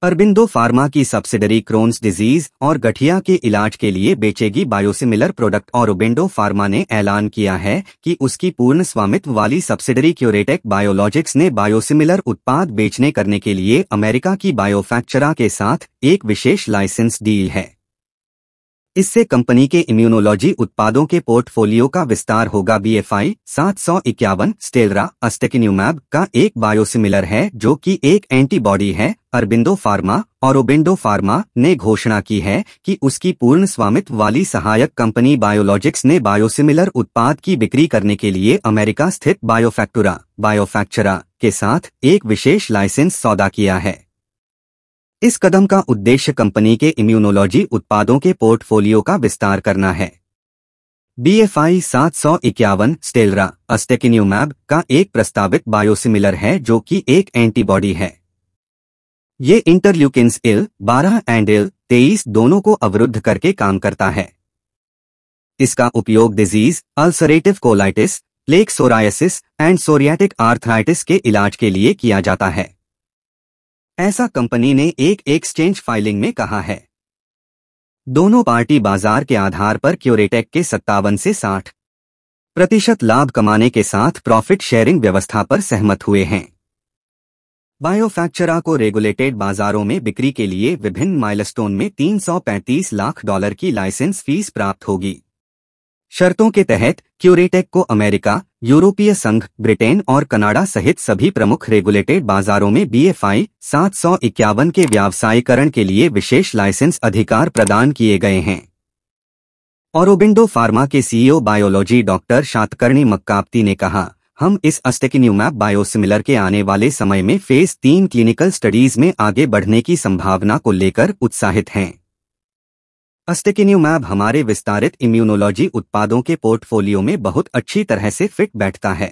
Aurobindo pharma की subsidiary Crohn's disease और गठिया के इलाज के लिए बेचेगी बायोसिमिलर प्रोडक्ट। ऑरोबिंदो फार्मा ने ऐलान किया है कि उसकी पूर्ण स्वामित्व वाली सब्सिडरी क्यूरेटेक बायोलॉजिक्स ने बायोसिमिलर उत्पाद बेचने करने के लिए अमेरिका की बायोफैक्चरा के साथ एक विशेष लाइसेंस डील है। इससे कंपनी के इम्यूनोलॉजी उत्पादों के पोर्टफोलियो का विस्तार होगा। BFI 751 स्टेलरा अस्टेकिन्यूमैब का एक बायोसिमिलर है जो कि एक एंटीबॉडी है। अरबिंदो फार्मा ऑरोबिंदो फार्मा ने घोषणा की है कि उसकी पूर्ण स्वामित्व वाली सहायक कंपनी बायोलॉजिक्स ने बायोसिमिलर उत्पाद की बिक्री करने के लिए अमेरिका स्थित बायोफैक्चरा के साथ एक विशेष लाइसेंस सौदा किया है। इस कदम का उद्देश्य कंपनी के इम्यूनोलॉजी उत्पादों के पोर्टफोलियो का विस्तार करना है। BFI 751 स्टेलरा अस्टेकिन्यूमैब का एक प्रस्तावित बायोसिमिलर है जो कि एक एंटीबॉडी है। ये इंटरल्यूकिन्स IL-12 एंड IL-23 दोनों को अवरुद्ध करके काम करता है। इसका उपयोग disease, ulcerative colitis, plaque psoriasis and psoriatic arthritis के इलाज के लिए किया जाता है, ऐसा कंपनी ने एक एक्सचेंज फाइलिंग में कहा है। दोनों पार्टी बाजार के आधार पर क्यूरेटेक के 57 से 60% लाभ कमाने के साथ प्रॉफिट शेयरिंग व्यवस्था पर सहमत हुए हैं। बायोफैक्चरा को रेगुलेटेड बाजारों में बिक्री के लिए विभिन्न माइलस्टोन में $335 लाख की लाइसेंस फीस प्राप्त होगी। शर्तों के तहत क्यूरेटेक को अमेरिका, यूरोपीय संघ, ब्रिटेन और कनाडा सहित सभी प्रमुख रेगुलेटेड बाजारों में BFI 751 के व्यावसायीकरण के लिए विशेष लाइसेंस अधिकार प्रदान किए गए हैं। ऑरोबिंदो फार्मा के CEO बायोलॉजी डॉक्टर शातकर्णी मक्कापति ने कहा, हम इस अस्टेकिन्यूमैब बायोसिमिलर के आने वाले समय में फेज 3 क्लिनिकल स्टडीज में आगे बढ़ने की संभावना को लेकर उत्साहित हैं। अस्टेकिन्यूमैब हमारे विस्तारित इम्यूनोलॉजी उत्पादों के पोर्टफोलियो में बहुत अच्छी तरह से फिट बैठता है।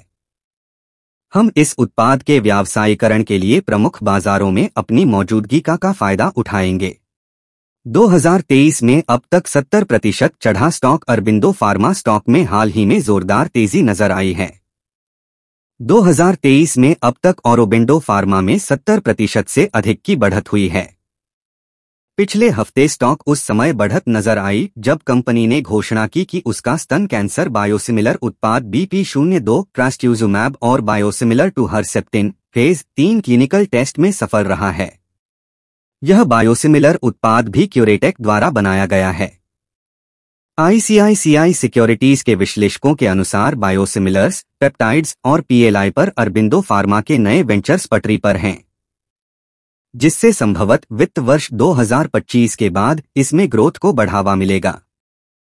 हम इस उत्पाद के व्यावसायीकरण के लिए प्रमुख बाजारों में अपनी मौजूदगी का फायदा उठाएंगे। 2023 में अब तक 70% चढ़ा स्टॉक। अरबिंदो फार्मा स्टॉक में हाल ही में जोरदार तेजी नजर आई है। 2023 में अब तक ऑरोबिंदो फार्मा में 70% से अधिक की बढ़त हुई है। पिछले हफ्ते स्टॉक उस समय बढ़त नजर आई जब कंपनी ने घोषणा की कि उसका स्तन कैंसर बायोसिमिलर उत्पाद BP02 ट्रास्ट्यूजुमैब और biosimilar to Herceptin phase 3 clinical test में सफल रहा है। यह बायोसिमिलर उत्पाद भी क्यूरेटेक द्वारा बनाया गया है। ICICI सिक्योरिटीज के विश्लेषकों के अनुसार बायोसिमिलर्स, पेप्टाइड्स और PLI पर अरबिंदो फार्मा के नए वेंचर्स पटरी पर हैं, जिससे संभवत वित्त वर्ष 2025 के बाद इसमें ग्रोथ को बढ़ावा मिलेगा।